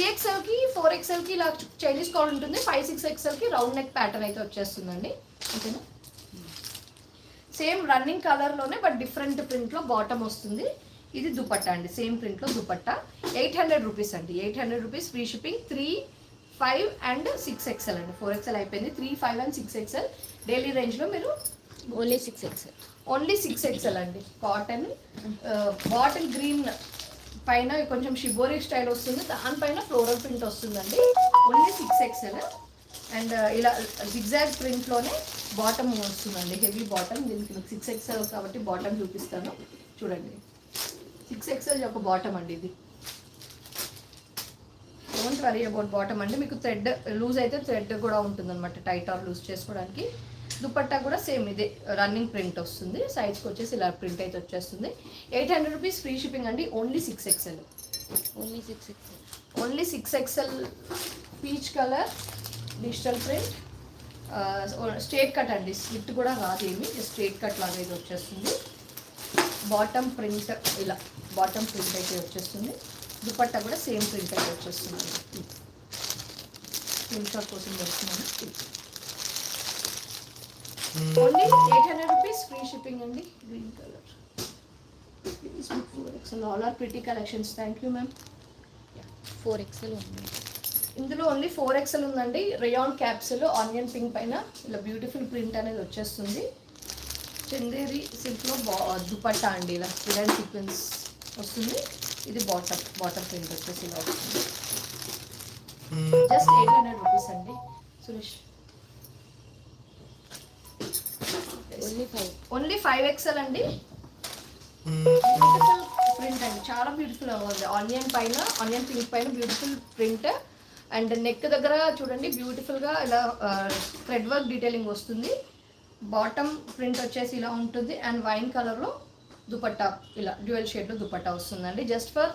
3XLకి 4XLకి ఇలా Chinese collar ఉంటుంది. 5-6XLకి round neck pattern అయితే వచ్చేస్తుందండి. ఓకేనా, సేమ్ రన్నింగ్ కలర్లోనే బట్ డిఫరెంట్ ప్రింట్లో బాటమ్ వస్తుంది. ఇది దుపట్టా అండి, సేమ్ ప్రింట్లో దుపట్టా. 800 రూపీస్ అండి, 800 rupees free shipping. 3, 5 and 6XL అండి. 4XL అయిపోయింది. 3, 5 అండ్ 6XL డైలీ రేంజ్లో మీరు ఓన్లీ 6XL. ఓన్లీ 6XL అండి. కాటన్ బాటిల్ గ్రీన్ పైన కొంచెం షిబోరి స్టైల్ వస్తుంది, దానిపైన ఫ్లోరల్ ప్రింట్ వస్తుందండి. ఓన్లీ 6XL అండ్ ఇలా జిగ్జాగ్ ప్రింట్లోనే బాటమ్ వస్తుందండి, హెవీ బాటమ్. దీనికి 6XL కాబట్టి బాటమ్ చూపిస్తాను చూడండి. 6XL యొక్క బాటమ్ అండి ఇది. డోంట్ వరీ అబౌట్ బాటమ్ అండి. మీకు థ్రెడ్ లూజ్ అయితే థ్రెడ్ కూడా ఉంటుంది అనమాట, టైట్ ఆర్ లూజ్ చేసుకోవడానికి. దుపట్టా కూడా సేమ్ ఇదే రన్నింగ్ ప్రింట్ వస్తుంది. సైజ్కి వచ్చేసి ఇలా ప్రింట్ అయితే వచ్చేస్తుంది. 800 రూపీస్ ఫ్రీ షిప్పింగ్ అండి. Only 6XL. Only 6XL. Only 6XL peach colour digital print, straight cut అండి, స్లిట్ కూడా రాదు ఏమి, స్ట్రేట్ కట్ లాగా ఇది వచ్చేస్తుంది. బాటమ్ ప్రింట్ ఇలా బాటమ్ ప్రింట్ అయితే వచ్చేస్తుంది. దుపట్టా కూడా సేమ్ ప్రింట్ అయితే వచ్చేస్తుంది. స్క్రీన్ షాట్ కోసం పెడుతున్నాను. ఓన్లీ 800 రూపీస్ ఫ్రీ షిప్పింగ్ అండి. Green colour 4XL. All are pretty collections. Thank you ma'am. 4XL ఉంది. ఇందులో ఓన్లీ 4XL ఉందండి. రేయాన్ క్యాప్సుల్ ఆనియన్ పింక్ పైన ఇలా బ్యూటిఫుల్ ప్రింట్ అనేది వచ్చేస్తుంది. చందేరి సిల్క్లో దుపట్టా అండి, ఇలా స్పిరల్ సీక్వెన్స్ వస్తుంది. ఇది బాటమ్ ప్రింట్ వచ్చేసి ఇలా వస్తుంది. జస్ట్ 800 రూపీస్ అండి. సురేష్ ఓన్లీ 5XL అండి. బ్యూటిఫుల్ ప్రింట్ అండి, చాలా బ్యూటిఫుల్ ఉంది. ఆనియన్ పైన, ఆనియన్ పింక్ పైన బ్యూటిఫుల్ ప్రింట్ అండ్ నెక్ దగ్గర చూడండి బ్యూటిఫుల్గా ఇలా థ్రెడ్ వర్క్ డీటెయిలింగ్ వస్తుంది. బాటమ్ ప్రింట్ వచ్చేసి ఇలా ఉంటుంది అండ్ వైన్ కలర్లో దుపట్టా ఇలా డ్యూయల్ షేడ్లో దుపట్టా వస్తుందండి. జస్ట్ ఫర్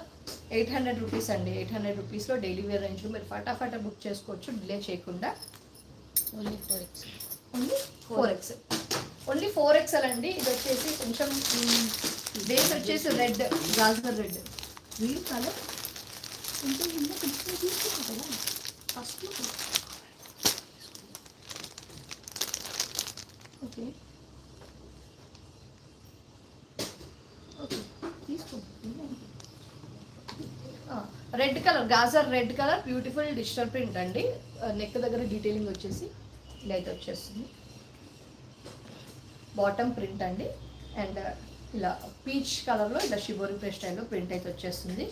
800 రూపీస్ అండి. 800 రూపీస్లో డైలీ వేర్ రేంజ్లో మీరు ఫటాఫట బుక్ చేసుకోవచ్చు డిలే చేయకుండా. Only 4XL. Only 4XL. Only 4XL అండి. ఇది వచ్చేసి కొంచెం బేస్ వచ్చేసి రెడ్, గాజర్ red, green colour first. Okay okay తీసుకో. రెడ్ కలర్, గాజర్ red colour, beautiful digital print అండి. నెక్ దగ్గర డీటెయిలింగ్ వచ్చేసి ఇలా అయితే వచ్చేస్తుంది. బాటమ్ ప్రింట్ అండి అండ్ ఇలా పీచ్ కలర్లో ఇలా షిబోరి ప్రెస్ స్టైల్లో ప్రింట్ అయితే వచ్చేస్తుంది.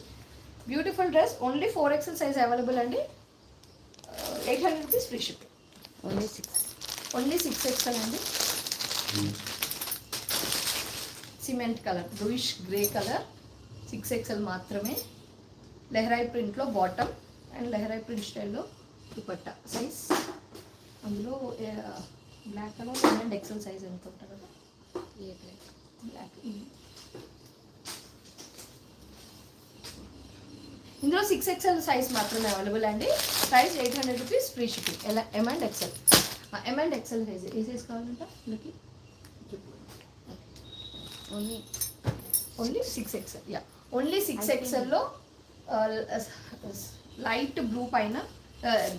Beautiful dress. Only 4XL size available అండి. 800 rupees free shipping. Only 6XL అండి. Cement colour, bluish grey colour, 6XL మాత్రమే. లెహరాయి ప్రింట్లో బాటమ్ అండ్ లెహరాయి ప్రింట్ స్టైల్లో దుపట్టా సైజ్. అందులో black colour and XL size ఎంత ఉంటుంది కదా, బ్లాక్. ఇందులో 6XL సైజ్ మాత్రమే అవైలబుల్ అండి. Price 800 rupees free shipping. M and XL. M and XL size ఏ సైజ్ కావాలంట మనకి? Only 6XL. యా, ఓన్లీ 6XLలో లైట్ బ్లూ పైన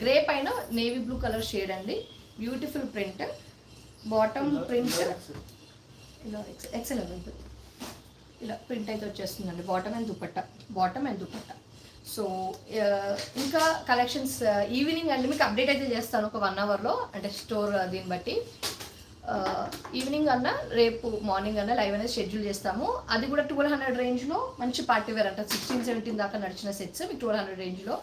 గ్రే పైన నేవీ బ్లూ కలర్ షేడ్ అండి. Beautiful print. బాటమ్ ప్రింట్ ఇలా XL అవైలబుల్. ఇలా ప్రింట్ అయితే వచ్చేస్తుందండి. Bottom and dupatta. సో ఇంకా కలెక్షన్స్ ఈవినింగ్ అండి మీకు అప్డేట్ అయితే చేస్తాను ఒక 1 అవర్లో, అంటే స్టోర్ దీన్ని బట్టి. ఈవినింగ్ అన్నా రేపు మార్నింగ్ అన్నా లైవ్ అనేది షెడ్యూల్ చేస్తాము. అది కూడా 1200 రేంజ్లో మంచి పార్టీ వేర్ అంటే 16-17 దాకా నడిచిన సెట్స్ మీకు 1200 రేంజ్లో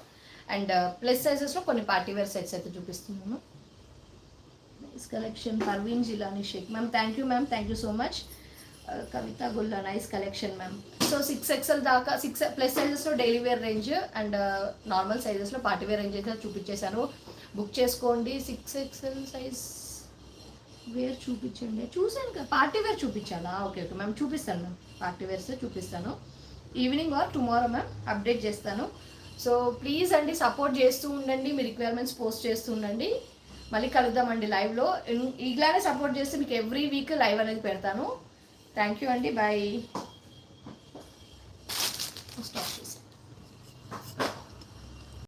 అండ్ ప్లస్ సైజెస్లో కొన్ని పార్టీ వేర్ సెట్స్ అయితే చూపిస్తున్నాను. Nice collection. Parveen Jilani Sheikh ma'am, thank you ma'am, thank you so much. Kavitha Gulla, nice collection ma'am. So 6XL దాకా 6 ప్లస్ సైజెస్లో daily wear range and normal సైజెస్లో పార్టీ వేర్ రేంజ్ అయితే చూపించేశాను. బుక్ చేసుకోండి. 6XL సైజ్ వేర్ చూపించండి. చూసాను కదా, పార్టీ వేర్ చూపించాలా? ఓకే మ్యామ్, చూపిస్తాను మ్యామ్, పార్టీ వేర్స్ చూపిస్తాను. Evening or tomorrow ma'am update చేస్తాను. సో ప్లీజ్ అండి సపోర్ట్ చేస్తూ ఉండండి, మీ రిక్వైర్మెంట్స్ పోస్ట్ చేస్తూ ఉండండి. మళ్ళీ కలుద్దామండి లైవ్లో. ఇలానే సపోర్ట్ చేస్తే మీకు ఎవ్రీ వీక్ లైవ్ అనేది పెడతాను. థ్యాంక్ యూ అండి, బాయ్.